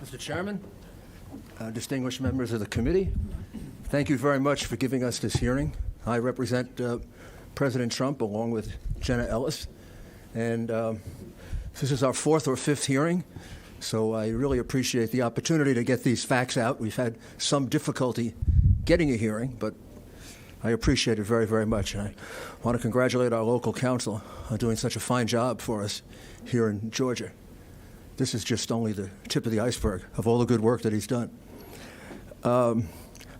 Mr. Chairman, distinguished members of the committee, thank you very much for giving us this hearing. I represent President Trump along with Jenna Ellis, and this is our fourth or fifth hearing, so I really appreciate the opportunity to get these facts out. We've had some difficulty getting a hearing, but I appreciate it very, very much. And I want to congratulate our local counsel on doing such a fine job for us here in Georgia. This is just only the tip of the iceberg of all the good work that he's done. I'm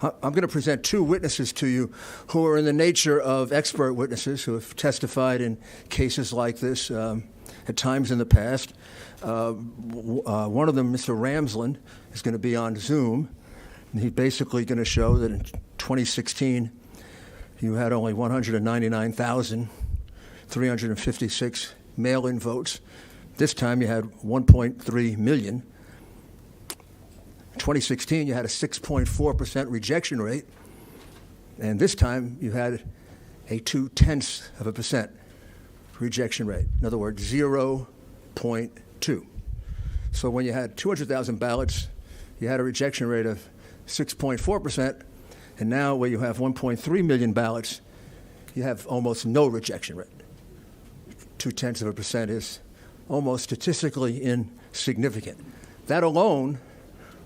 going to present two witnesses to you who are in the nature of expert witnesses who have testified in cases like this at times in the past. One of them, Mr. Ramsland, is going to be on Zoom. And he's basically going to show that in 2016, you had only 199,356 mail-in votes. This time you had 1.3 million. In 2016, you had a 6.4% rejection rate. And this time you had a 0.2% rejection rate. In other words, 0.2. So when you had 200,000 ballots, you had a rejection rate of 6.4%. And now where you have 1.3 million ballots, you have almost no rejection rate. 0.2% is almost statistically insignificant. That alone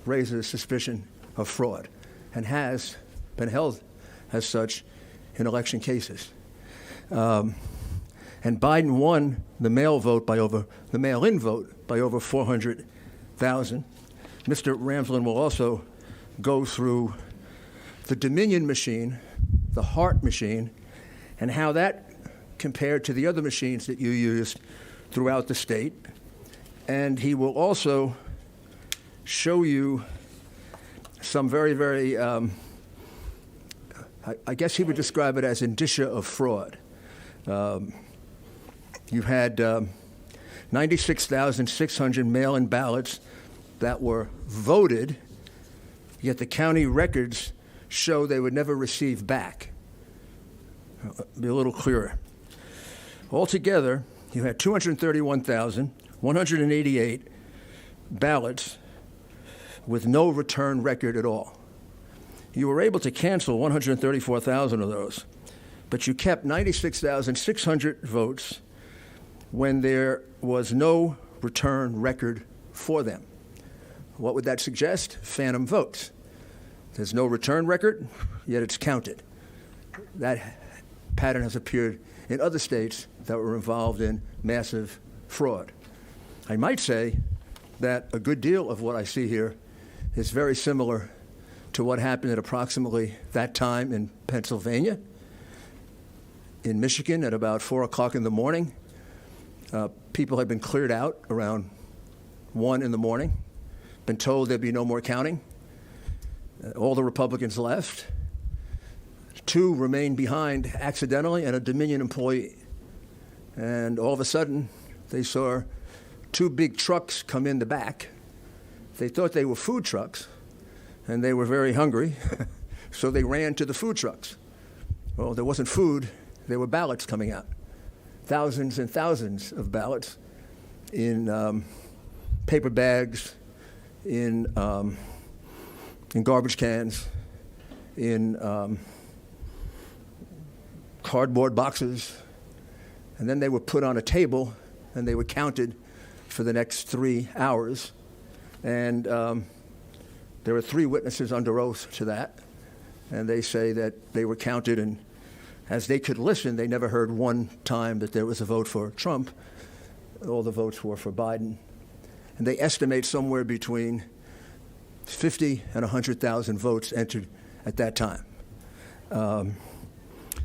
raises suspicion of fraud and has been held as such in election cases. And Biden won the mail-in vote by over 400,000. Mr. Ramsland will also go through the Dominion machine, the Hart machine, and how that compared to the other machines that you used throughout the state. And he will also show you some very, very, I guess he would describe it as indicia of fraud. You had 96,600 mail-in ballots that were voted, yet the county records show they would never receive back. Be a little clearer. Altogether, you had 231,188 ballots with no return record at all. You were able to cancel 134,000 of those, but you kept 96,600 votes when there was no return record for them. What would that suggest? Phantom votes. There's no return record, yet it's counted. That pattern has appeared in other states that were involved in massive fraud. I might say that a good deal of what I see here is very similar to what happened at approximately that time in Pennsylvania. In Michigan, at about 4 o'clock in the morning, people had been cleared out around 1 in the morning, been told there'd be no more counting. All the Republicans left. 2 remained behind accidentally, and a Dominion employee. And all of a sudden, they saw 2 big trucks come in the back. They thought they were food trucks, and they were very hungry, so they ran to the food trucks. Well, there wasn't food, there were ballots coming out. Thousands and thousands of ballots in paper bags, in garbage cans, in cardboard boxes, and then they were put on a table and they were counted for the next 3 hours. And there are 3 witnesses under oath to that, and they say that they were counted, and as they could listen, they never heard one time that there was a vote for Trump. All the votes were for Biden. And they estimate somewhere between 50 and 100,000 votes entered at that time.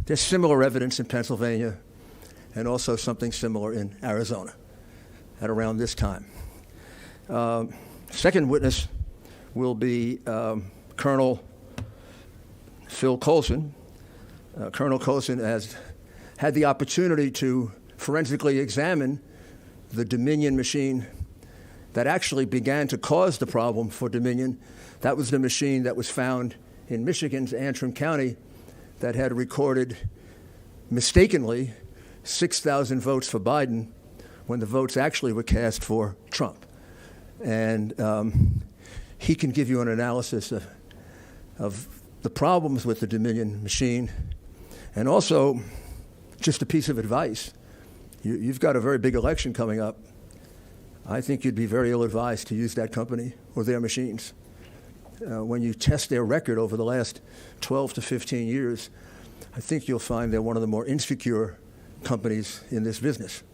There's similar evidence in Pennsylvania and also something similar in Arizona at around this time. Second witness will be Colonel Phil Colson. Colonel Colson has had the opportunity to forensically examine the Dominion machine that actually began to cause the problem for Dominion. That was the machine that was found in Michigan's Antrim County that had recorded mistakenly 6,000 votes for Biden when the votes actually were cast for Trump. And he can give you an analysis of the problems with the Dominion machine, and also just a piece of advice. You've got a very big election coming up. I think you'd be very ill-advised to use that company or their machines. When you test their record over the last 12 to 15 years, I think you'll find they're one of the more insecure companies in this business.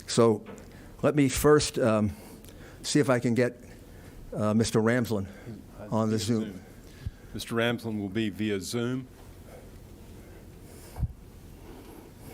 So let me first see if I can get Mr. Ramsland on the Zoom. Mr. Ramsland will be via Zoom.